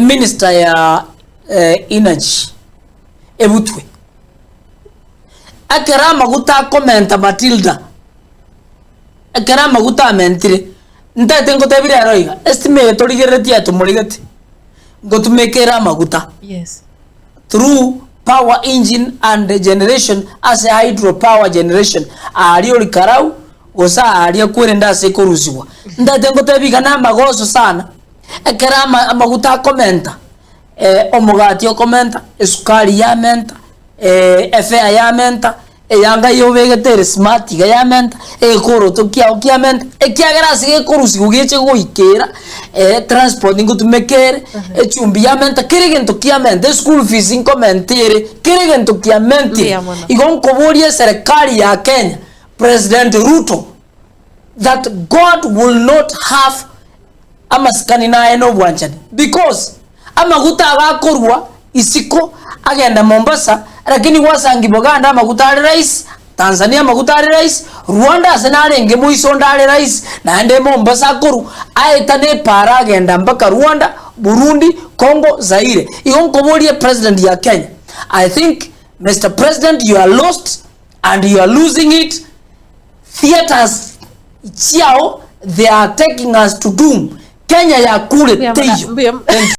minister ya energy ebutwe akera maguta commenta Matilda akera maguta mentire ndate ngotebire roiga estimate torigeretia tumurigete ngotumekera maguta yes through power engine and generation as a hydropower generation ari ori karau gosa ari kwenda se koruziwa ndate ngotebiga na magoso sana ekera maguta commenta omugati okomenta esukari ya menta efe ya menta yanga yobegetere smart ga ya menta ekoro tokia menta ekiagera sige korusi gugiche goikera transport ngutumekere echumbi ya menta kirigento kia menta school fees inkomentere kirigento kia menti igonko borie serikali ya Kenya President Ruto that God will not have amaskani na eno bwanchani because amaguta agakorwa isiko agenda Mombasa lakini wasangi Buganda amaguta ari rice Tanzania amaguta ari rice Rwanda senarenge muiso ndari rice na ende Mombasa koru aetane para agenda mpaka Rwanda Burundi Congo Zaire igonko borie president ya Kenya. I think Mr. President, you are lost and you are losing it. Theaters chiao, they are taking us to doom. Kenya ya kule teyo.